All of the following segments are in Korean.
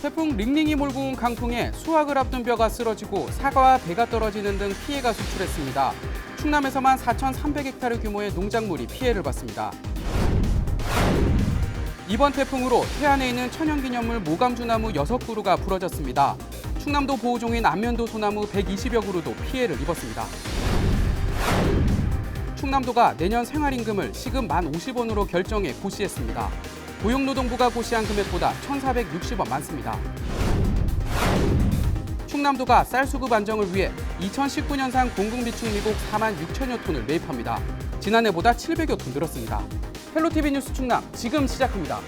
태풍 링링이 몰고 온 강풍에 수확을 앞둔 벼가 쓰러지고 사과와 배가 떨어지는 등 피해가 속출했습니다. 충남에서만 4,300헥타르 규모의 농작물이 피해를 봤습니다. 이번 태풍으로 태안에 있는 천연기념물 모감주나무 6그루가 부러졌습니다. 충남도 보호종인 안면도 소나무 120여 그루도 피해를 입었습니다. 충남도가 내년 생활임금을 시급 1,050원으로 결정해 고시했습니다. 고용노동부가 고시한 금액보다 1,460원 많습니다. 충남도가 쌀 수급 안정을 위해 2019년산 공급비축 미국 4만 6천여 톤을 매입합니다. 지난해보다 700여 톤 늘었습니다. 헬로티비 뉴스 충남 지금 시작합니다.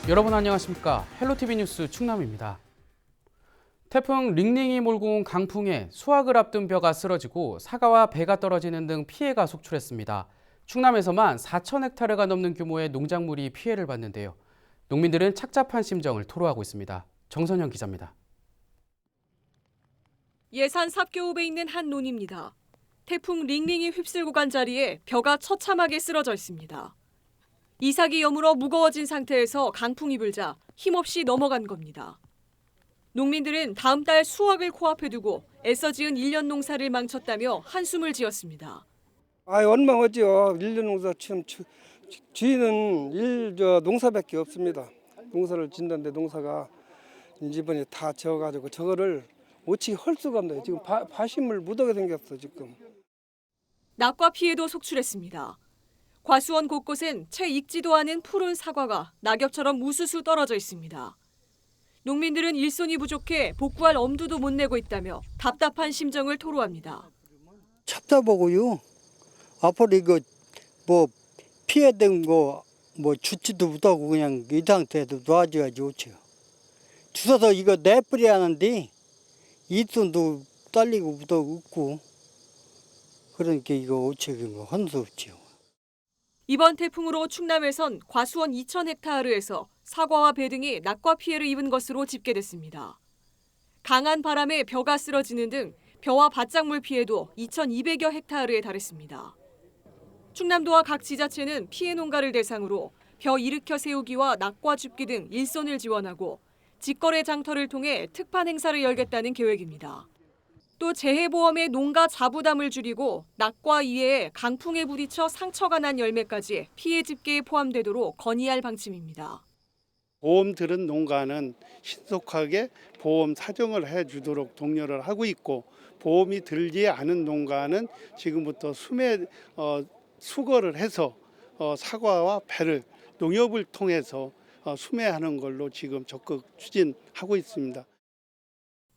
여러분 안녕하십니까? 헬로티비 뉴스 충남입니다. 태풍 링링이 몰고 온 강풍에 수확을 앞둔 벼가 쓰러지고 사과와 배가 떨어지는 등 피해가 속출했습니다. 충남에서만 4,000헥타르가 넘는 규모의 농작물이 피해를 봤는데요. 농민들은 착잡한 심정을 토로하고 있습니다. 정선영 기자입니다. 예산 삽교읍에 있는 한 논입니다. 태풍 링링이 휩쓸고 간 자리에 벼가 처참하게 쓰러져 있습니다. 이삭이 여물어 무거워진 상태에서 강풍이 불자 힘없이 넘어간 겁니다. 농민들은 다음 달 수확을 코앞에 두고 애써 지은 1년 농사를 망쳤다며 한숨을 지었습니다. 원망하죠. 1년 농사 지금 주인은 농사밖에 없습니다. 농사를 짓는데 농사가 이번에 다 져가지고 저거를 어찌 할 수가 없네요. 지금 바심을 묻어게 생겼어 지금. 낙과 피해도 속출했습니다. 과수원 곳곳엔 채 익지도 않은 푸른 사과가 낙엽처럼 우수수 떨어져 있습니다. 농민들은 일손이 부족해 복구할 엄두도 못 내고 있다며 답답한 심정을 토로합니다. 답답하고요. 앞으로 이거 피해된 거 주지도 못하고 그냥 이 상태에도 놔줘야 좋죠. 주워서 이거 내뿌려야 하는데 일손도 딸리고 없고 그러니까 이거 어찌 할 수 없지요. 이번 태풍으로 충남에선 과수원 2,000헥타르에서 사과와 배 등이 낙과 피해를 입은 것으로 집계됐습니다. 강한 바람에 벼가 쓰러지는 등 벼와 밭작물 피해도 2,200여 헥타르에 달했습니다. 충남도와 각 지자체는 피해 농가를 대상으로 벼 일으켜 세우기와 낙과 줍기 등 일손을 지원하고 직거래 장터를 통해 특판 행사를 열겠다는 계획입니다. 또 재해보험의 농가 자부담을 줄이고 낙과 이외에 강풍에 부딪혀 상처가 난 열매까지 피해 집계에 포함되도록 건의할 방침입니다. 보험 들은 농가는 신속하게 보험 사정을 해주도록 독려를 하고 있고 보험이 들지 않은 농가는 지금부터 수거를 해서 사과와 배를 농협을 통해서 수매하는 걸로 지금 적극 추진하고 있습니다.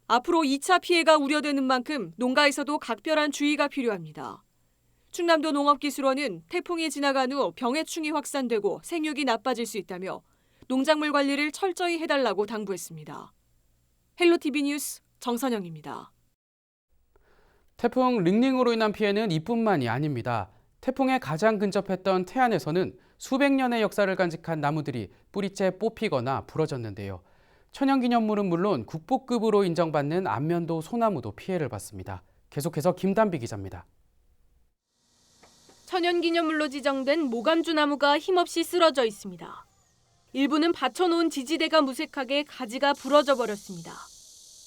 앞으로 2차 피해가 우려되는 만큼 농가에서도 각별한 주의가 필요합니다. 충남도 농업기술원은 태풍이 지나간 후 병해충이 확산되고 생육이 나빠질 수 있다며 농작물 관리를 철저히 해달라고 당부했습니다. 헬로티비 뉴스 정선영입니다. 태풍 링링으로 인한 피해는 이뿐만이 아닙니다. 태풍에 가장 근접했던 태안에서는 수백 년의 역사를 간직한 나무들이 뿌리째 뽑히거나 부러졌는데요. 천연기념물은 물론 국보급으로 인정받는 안면도 소나무도 피해를 봤습니다. 계속해서 김단비 기자입니다. 천연기념물로 지정된 모감주나무가 힘없이 쓰러져 있습니다. 일부는 받쳐놓은 지지대가 무색하게 가지가 부러져 버렸습니다.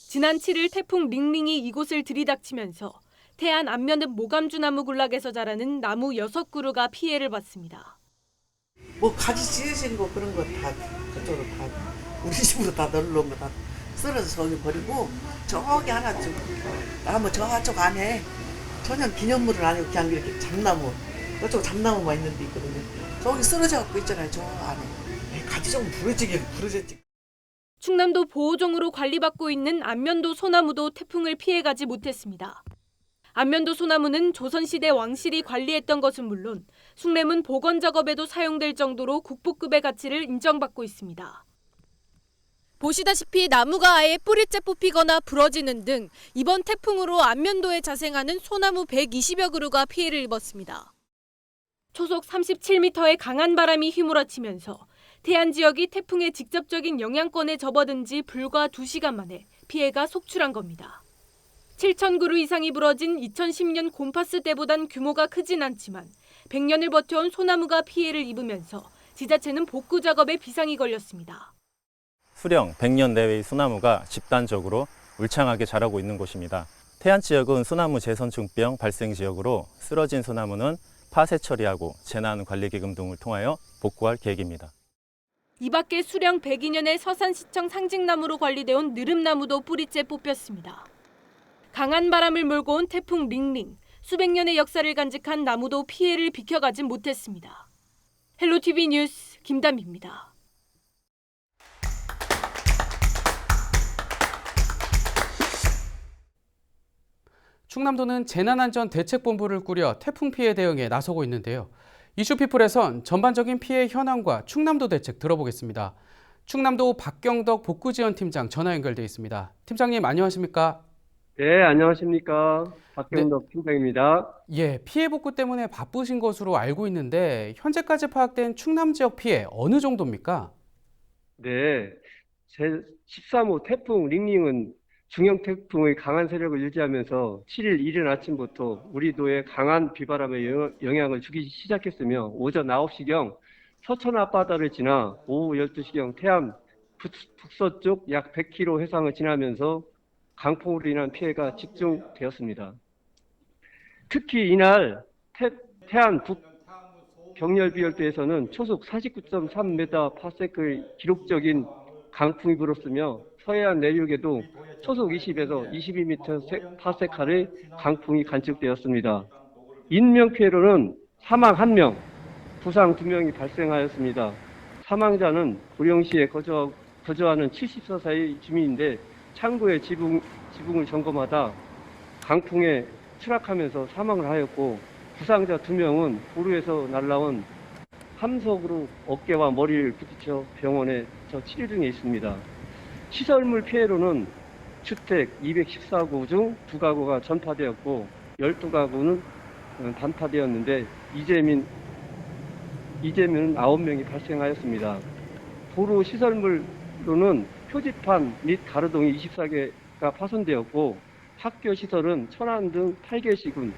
지난 7일 태풍 링링이 이곳을 들이닥치면서 태안 안면읍 모감주나무 군락에서 자라는 나무 6그루가 피해를 봤습니다. 가지 찢어진 거 그런 거 다 그쪽으로 다 우리 집으로 다 널러온 거 다 썰어서 저기 버리고 저기 하나 좀 나무 저쪽 안에 전혀 기념물은 아니고 그냥 이렇게 잠나무 저쪽 잠나무만 있는 데 있거든요. 저기 쓰러져 갖고 있잖아요. 저 안에 가지 좀 부러졌지. 충남도 보호종으로 관리받고 있는 안면도 소나무도 태풍을 피해가지 못했습니다. 안면도 소나무는 조선시대 왕실이 관리했던 것은 물론 숭례문 복원 작업에도 사용될 정도로 국보급의 가치를 인정받고 있습니다. 보시다시피 나무가 아예 뿌리째 뽑히거나 부러지는 등 이번 태풍으로 안면도에 자생하는 소나무 120여 그루가 피해를 입었습니다. 초속 37m의 강한 바람이 휘몰아치면서 태안 지역이 태풍의 직접적인 영향권에 접어든 지 불과 2시간 만에 피해가 속출한 겁니다. 7,000그루 이상이 부러진 2010년 곰파스 때보단 규모가 크진 않지만 100년을 버텨온 소나무가 피해를 입으면서 지자체는 복구 작업에 비상이 걸렸습니다. 수령 100년 내외의 소나무가 집단적으로 울창하게 자라고 있는 곳입니다. 태안 지역은 소나무 재선충병 발생 지역으로 쓰러진 소나무는 파쇄 처리하고 재난관리기금 등을 통하여 복구할 계획입니다. 이 밖에 수령 102년의 서산시청 상징나무로 관리돼 온 느릅나무도 뿌리째 뽑혔습니다. 강한 바람을 몰고 온 태풍 링링, 수백 년의 역사를 간직한 나무도 피해를 비켜가진 못했습니다. 헬로티비 뉴스 김담비입니다. 충남도는 재난안전대책본부를 꾸려 태풍 피해 대응에 나서고 있는데요. 이슈피플에선 전반적인 피해 현황과 충남도 대책 들어보겠습니다. 충남도 박경덕 복구지원팀장 전화 연결돼 있습니다. 팀장님 안녕하십니까? 네, 안녕하십니까. 박경덕 팀장입니다. 예, 피해 복구 때문에 바쁘신 것으로 알고 있는데 현재까지 파악된 충남 지역 피해 어느 정도입니까? 네, 제13호 태풍 링링은 중형 태풍의 강한 세력을 유지하면서 7일 이른 아침부터 우리 도에 강한 비바람의 영향을 주기 시작했으며 오전 9시경 서천 앞바다를 지나 오후 12시경 태안 북서쪽 약 100km 해상을 지나면서 강풍으로 인한 피해가 집중되었습니다. 특히 이날 태안 북경렬비열대에서는 초속 49.3m/s의 기록적인 강풍이 불었으며 서해안 내륙에도 초속 20에서 22m/s의 강풍이 관측되었습니다. 인명피해로는 사망 1명, 부상 2명이 발생하였습니다. 사망자는 고령시에 거주하는 74세의 주민인데 창고의 지붕을 점검하다 강풍에 추락하면서 사망을 하였고 부상자 2명은 도로에서 날라온 함석으로 어깨와 머리를 부딪혀 병원에 치료 중에 있습니다. 시설물 피해로는 주택 214구 중 2가구가 전파되었고 12가구는 단파되었는데 이재민은 9명이 발생하였습니다. 도로 시설물로는 표지판 및 가로등이 24개가 파손되었고 학교 시설은 천안 등 8개시군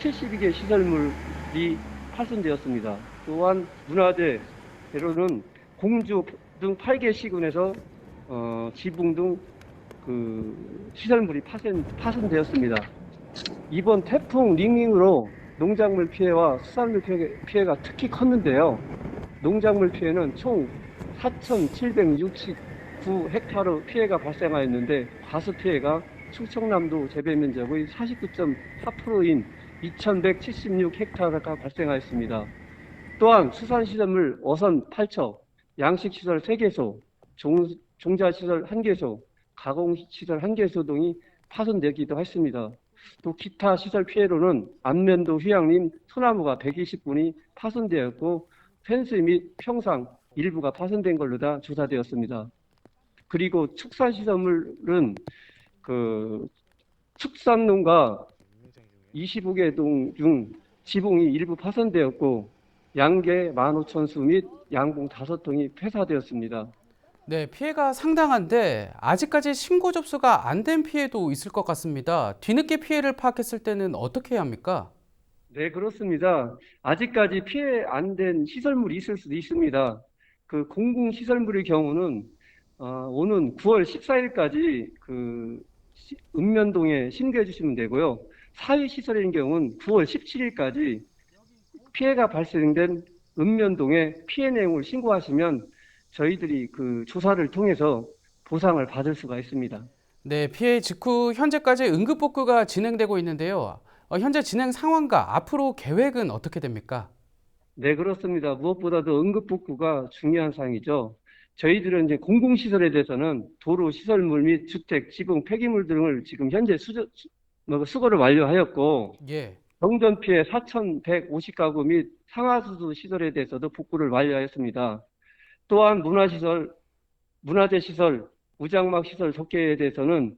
72개 시설물이 파손되었습니다. 또한 문화재로는 공주 등 8개 시군에서 지붕 등 시설물이 파손되었습니다. 이번 태풍 링링으로 농작물 피해와 수산물 피해가 특히 컸는데요. 농작물 피해는 총 4,769헥타르 피해가 발생하였는데 과수 피해가 충청남도 재배 면적의 49.4%인 2,176헥타르가 발생하였습니다. 또한 수산시설물 어선 8척, 양식시설 3개소, 종자시설 1개소, 가공시설 1개소 등이 파손되기도 했습니다. 또 기타 시설 피해로는 안면도 휴양림 소나무가 120분이 파손되었고 펜스 및 평상 일부가 파손된 걸로 다 조사되었습니다. 그리고 축산시설물은 축산농가 25개 동 중 지붕이 일부 파손되었고 양계 15,000수 및 양봉 5통이 폐사되었습니다. 네, 피해가 상당한데 아직까지 신고 접수가 안 된 피해도 있을 것 같습니다. 뒤늦게 피해를 파악했을 때는 어떻게 해야 합니까? 네, 그렇습니다. 아직까지 피해 안 된 시설물이 있을 수도 있습니다. 공공시설물의 경우는 오는 9월 14일까지 읍면동에 신고해 주시면 되고요. 사회시설인 경우는 9월 17일까지 피해가 발생된 읍면동에 피해 내용을 신고하시면 저희들이 조사를 통해서 보상을 받을 수가 있습니다. 네, 피해 직후 현재까지 응급복구가 진행되고 있는데요. 현재 진행 상황과 앞으로 계획은 어떻게 됩니까? 네, 그렇습니다. 무엇보다도 응급복구가 중요한 사항이죠. 저희들은 이제 공공시설에 대해서는 도로 시설물 및 주택, 지붕, 폐기물 등을 지금 현재 수거를 완료하였고, 예. 정전 피해 4,150가구 및 상하수도 시설에 대해서도 복구를 완료하였습니다. 또한 문화재 시설, 우장막 시설 적개에 대해서는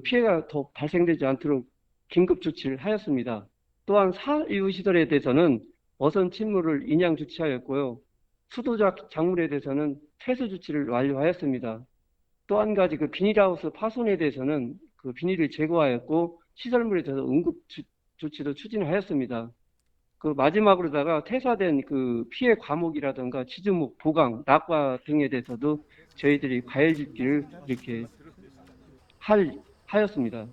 피해가 더 발생되지 않도록 긴급 조치를 하였습니다. 또한 사유 시설에 대해서는 어선 침몰을 인양 조치하였고요. 수도작 작물에 대해서는 퇴수 조치를 완료하였습니다. 또 한 가지 비닐하우스 파손에 대해서는 비닐을 제거하였고 시설물에 대해서 조치도 추진하였습니다. 그 마지막으로다가 퇴사된 그 피해 과목이라든가 지주목, 보강, 낙과 등에 대해서도 저희들이 과열 집기를 이렇게 하였습니다.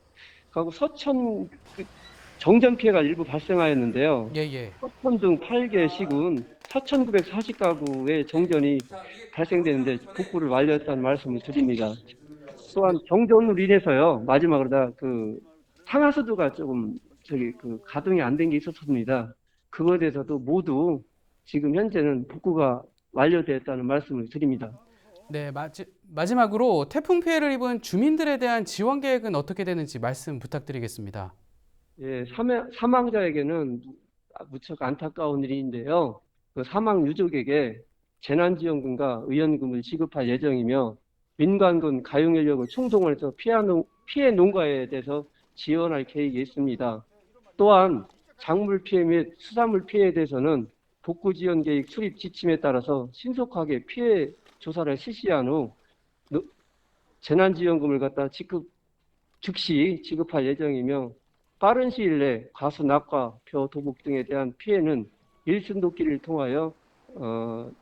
그리고 서천 정전 피해가 일부 발생하였는데요. 예. 서천 등 8개 시군 4,940가구의 정전이 발생되는데 복구를 완료했다는 말씀을 드립니다. 또한 정전으로 인해서요, 마지막으로 그 상하수도가 조금 가동이 안 된 게 있었습니다. 그거에 대해서도 모두 지금 현재는 복구가 완료되었다는 말씀을 드립니다. 네, 마지막으로 태풍 피해를 입은 주민들에 대한 지원 계획은 어떻게 되는지 말씀 부탁드리겠습니다. 예, 사망자에게는 무척 안타까운 일인데요. 그 사망 유족에게 재난지원금과 의연금을 지급할 예정이며 민간군 가용인력을 총동원해서 피해 농가에 대해서 지원할 계획이 있습니다. 또한 작물 피해 및 수산물 피해에 대해서는 복구 지원 계획 수립 지침에 따라서 신속하게 피해 조사를 실시한 후 재난지원금을 즉시 지급할 예정이며 빠른 시일 내 과수 낙과 벼 도복 등에 대한 피해는 일순돕기를 통하여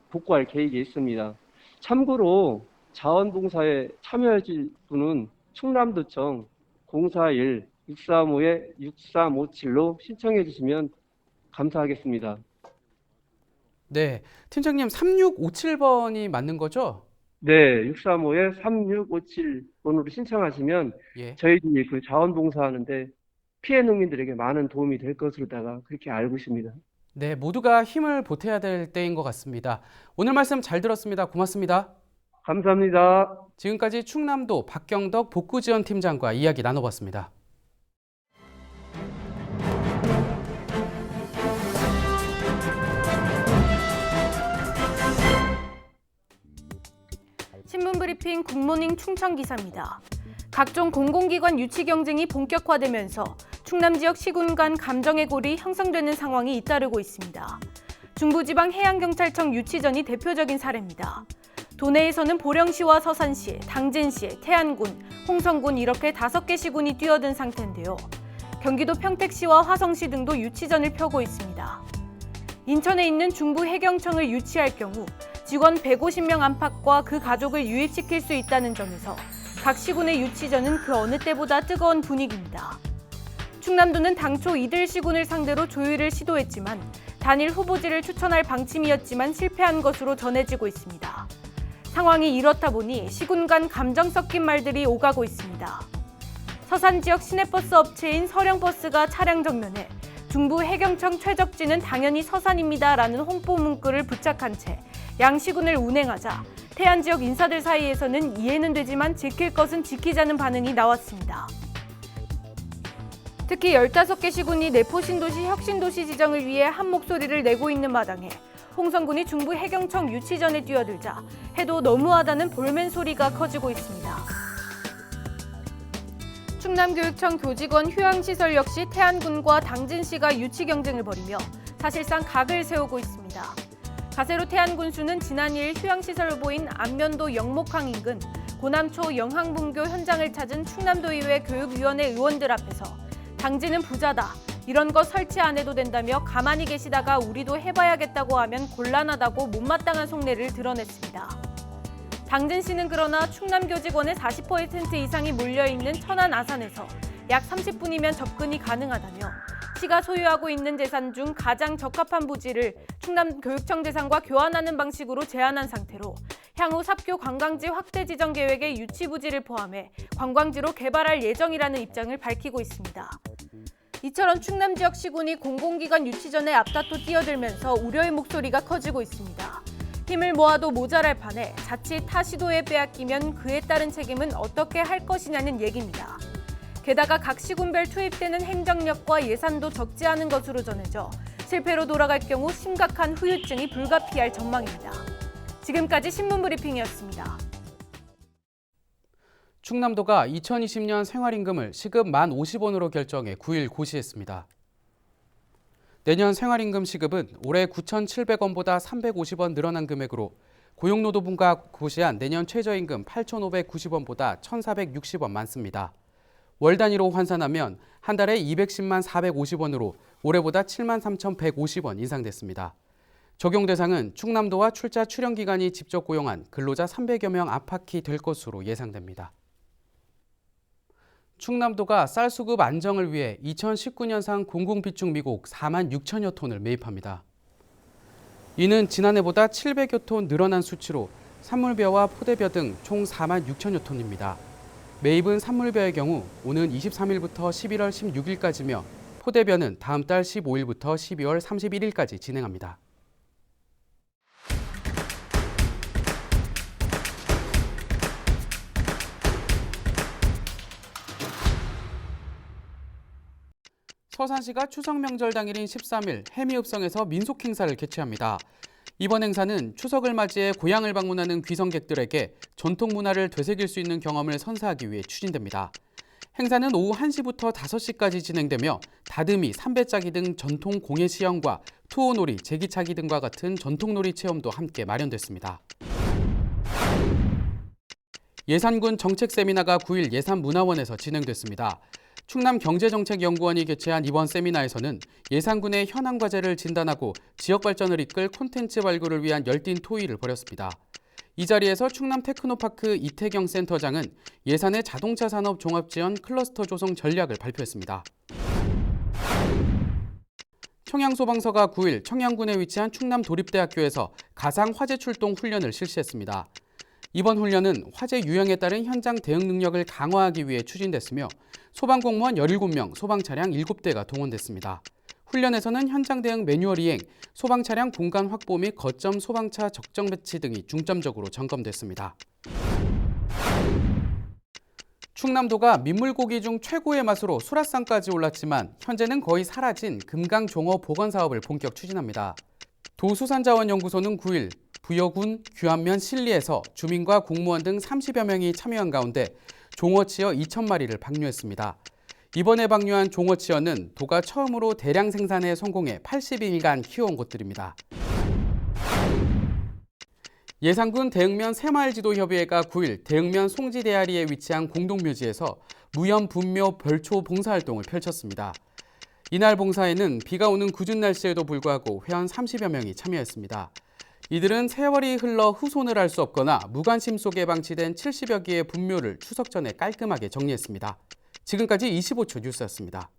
복구할 계획이 있습니다. 참고로 자원봉사에 참여하실 분은 충남도청 041-635-6357로 신청해 주시면 감사하겠습니다. 네, 팀장님 3657번이 맞는 거죠? 네, 635-3657번으로 신청하시면 예. 저희들이 그 자원봉사하는데 피해 농민들에게 많은 도움이 될 것으로다가 그렇게 알고 있습니다. 네, 모두가 힘을 보태야 될 때인 것 같습니다. 오늘 말씀 잘 들었습니다. 고맙습니다. 감사합니다. 지금까지 충남도 박경덕 복구지원팀장과 이야기 나눠봤습니다. 신문브리핑 굿모닝 충청 기사입니다. 각종 공공기관 유치 경쟁이 본격화되면서 충남 지역 시군 간 감정의 골이 형성되는 상황이 잇따르고 있습니다. 중부지방해양경찰청 유치전이 대표적인 사례입니다. 도내에서는 보령시와 서산시, 당진시, 태안군, 홍성군 이렇게 5개 시군이 뛰어든 상태인데요. 경기도 평택시와 화성시 등도 유치전을 펴고 있습니다. 인천에 있는 중부해경청을 유치할 경우 직원 150명 안팎과 그 가족을 유입시킬 수 있다는 점에서 각 시군의 유치전은 그 어느 때보다 뜨거운 분위기입니다. 충남도는 당초 이들 시군을 상대로 조율을 시도했지만 단일 후보지를 추천할 방침이었지만 실패한 것으로 전해지고 있습니다. 상황이 이렇다 보니 시군 간 감정 섞인 말들이 오가고 있습니다. 서산 지역 시내버스 업체인 서령버스가 차량 정면에 중부 해경청 최적지는 당연히 서산입니다라는 홍보 문구를 부착한 채 양시군을 운행하자 태안 지역 인사들 사이에서는 이해는 되지만 지킬 것은 지키자는 반응이 나왔습니다. 특히 15개 시군이 내포 신도시 혁신도시 지정을 위해 한 목소리를 내고 있는 마당에 홍성군이 중부 해경청 유치전에 뛰어들자 해도 너무하다는 볼멘 소리가 커지고 있습니다. 충남교육청 교직원 휴양시설 역시 태안군과 당진시가 유치 경쟁을 벌이며 사실상 각을 세우고 있습니다. 가세로 태안군수는 지난 2일 휴양시설 후보인 안면도 영목항 인근 고남초 영항분교 현장을 찾은 충남도의회 교육위원회 의원들 앞에서 당진은 부자다, 이런 거 설치 안 해도 된다며 가만히 계시다가 우리도 해봐야겠다고 하면 곤란하다고 못마땅한 속내를 드러냈습니다. 당진시는 그러나 충남 교직원의 40% 이상이 몰려있는 천안 아산에서 약 30분이면 접근이 가능하다며 시가 소유하고 있는 재산 중 가장 적합한 부지를 충남교육청 재산과 교환하는 방식으로 제안한 상태로 향후 삽교 관광지 확대 지정 계획의 유치 부지를 포함해 관광지로 개발할 예정이라는 입장을 밝히고 있습니다. 이처럼 충남 지역 시군이 공공기관 유치전에 앞다퉈 뛰어들면서 우려의 목소리가 커지고 있습니다. 힘을 모아도 모자랄 판에 자칫 타 시도에 빼앗기면 그에 따른 책임은 어떻게 할 것이냐는 얘기입니다. 게다가 각 시군별 투입되는 행정력과 예산도 적지 않은 것으로 전해져 실패로 돌아갈 경우 심각한 후유증이 불가피할 전망입니다. 지금까지 신문브리핑이었습니다. 충남도가 2020년 생활임금을 시급 1,050원으로 결정해 9일 고시했습니다. 내년 생활임금 시급은 올해 9,700원보다 350원 늘어난 금액으로 고용노동부가 고시한 내년 최저임금 8,590원보다 1,460원 많습니다. 월 단위로 환산하면 한 달에 210만 450원으로 올해보다 7만 3,150원 인상됐습니다. 적용 대상은 충남도와 출자 출연 기관이 직접 고용한 근로자 300여 명 안팎이 될 것으로 예상됩니다. 충남도가 쌀 수급 안정을 위해 2019년산 공공비축 미국 4만 6천여 톤을 매입합니다. 이는 지난해보다 700여 톤 늘어난 수치로 산물벼와 포대벼 등 총 4만 6천여 톤입니다. 매입은 산물벼의 경우 오는 23일부터 11월 16일까지며 포대벼는 다음 달 15일부터 12월 31일까지 진행합니다. 서산시가 추석 명절 당일인 13일 해미읍성에서 민속 행사를 개최합니다. 이번 행사는 추석을 맞이해 고향을 방문하는 귀성객들에게 전통 문화를 되새길 수 있는 경험을 선사하기 위해 추진됩니다. 행사는 오후 1시부터 5시까지 진행되며 다듬이, 삼배짜기 등 전통 공예 시연과 투호놀이, 제기차기 등과 같은 전통놀이 체험도 함께 마련됐습니다. 예산군 정책 세미나가 9일 예산문화원에서 진행됐습니다. 충남경제정책연구원이 개최한 이번 세미나에서는 예산군의 현안 과제를 진단하고 지역 발전을 이끌 콘텐츠 발굴을 위한 열띤 토의를 벌였습니다. 이 자리에서 충남테크노파크 이태경 센터장은 예산의 자동차 산업 종합지원 클러스터 조성 전략을 발표했습니다. 청양소방서가 9일 청양군에 위치한 충남도립대학교에서 가상 화재 출동 훈련을 실시했습니다. 이번 훈련은 화재 유형에 따른 현장 대응 능력을 강화하기 위해 추진됐으며 소방공무원 17명, 소방차량 7대가 동원됐습니다. 훈련에서는 현장 대응 매뉴얼 이행, 소방차량 공간 확보 및 거점 소방차 적정 배치 등이 중점적으로 점검됐습니다. 충남도가 민물고기 중 최고의 맛으로 수라상까지 올랐지만 현재는 거의 사라진 금강종어 복원 사업을 본격 추진합니다. 도수산자원연구소는 9일 부여군 규안면 신리에서 주민과 공무원 등 30여 명이 참여한 가운데 종어치어 2,000마리를 방류했습니다. 이번에 방류한 종어치어는 도가 처음으로 대량 생산에 성공해 80일간 키워온 것들입니다. 예산군 대흥면 새마을지도협의회가 9일 대흥면 송지대아리에 위치한 공동묘지에서 무연 분묘 벌초 봉사활동을 펼쳤습니다. 이날 봉사에는 비가 오는 궂은 날씨에도 불구하고 회원 30여 명이 참여했습니다. 이들은 세월이 흘러 후손을 알 수 없거나 무관심 속에 방치된 70여 개의 분묘를 추석 전에 깔끔하게 정리했습니다. 지금까지 25초 뉴스였습니다.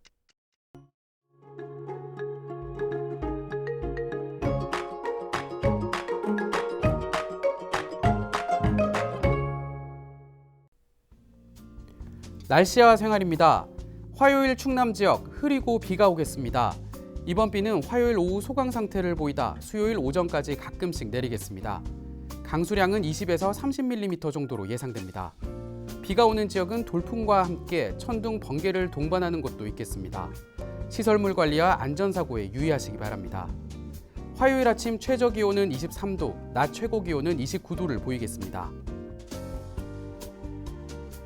날씨와 생활입니다. 화요일 충남 지역 흐리고 비가 오겠습니다. 이번 비는 화요일 오후 소강 상태를 보이다 수요일 오전까지 가끔씩 내리겠습니다. 강수량은 20에서 30mm 정도로 예상됩니다. 비가 오는 지역은 돌풍과 함께 천둥, 번개를 동반하는 곳도 있겠습니다. 시설물 관리와 안전사고에 유의하시기 바랍니다. 화요일 아침 최저 기온은 23도, 낮 최고 기온은 29도를 보이겠습니다.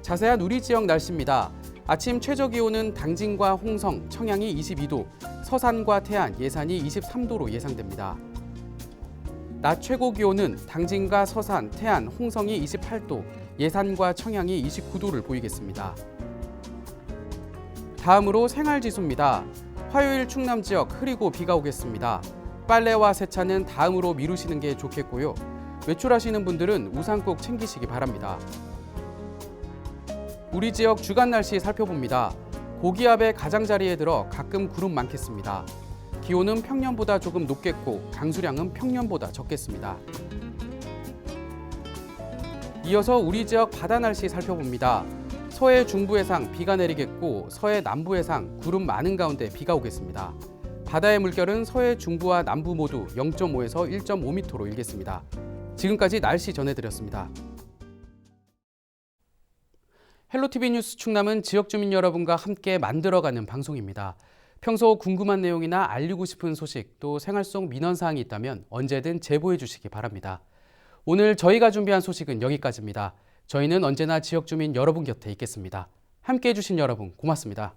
자세한 우리 지역 날씨입니다. 아침 최저 기온은 당진과 홍성, 청양이 22도, 서산과 태안, 예산이 23도로 예상됩니다. 낮 최고 기온은 당진과 서산, 태안, 홍성이 28도, 예산과 청양이 29도를 보이겠습니다. 다음으로 생활지수입니다. 화요일 충남 지역 흐리고 비가 오겠습니다. 빨래와 세차는 다음으로 미루시는 게 좋겠고요. 외출하시는 분들은 우산 꼭 챙기시기 바랍니다. 우리 지역 주간 날씨 살펴봅니다. 고기압의 가장자리에 들어 가끔 구름 많겠습니다. 기온은 평년보다 조금 높겠고 강수량은 평년보다 적겠습니다. 이어서 우리 지역 바다 날씨 살펴봅니다. 서해 중부 해상 비가 내리겠고 서해 남부 해상 구름 많은 가운데 비가 오겠습니다. 바다의 물결은 서해 중부와 남부 모두 0.5에서 1.5m로 일겠습니다. 지금까지 날씨 전해드렸습니다. 헬로티비 뉴스 충남은 지역 주민 여러분과 함께 만들어가는 방송입니다. 평소 궁금한 내용이나 알리고 싶은 소식 또 생활 속 민원사항이 있다면 언제든 제보해 주시기 바랍니다. 오늘 저희가 준비한 소식은 여기까지입니다. 저희는 언제나 지역 주민 여러분 곁에 있겠습니다. 함께해 주신 여러분 고맙습니다.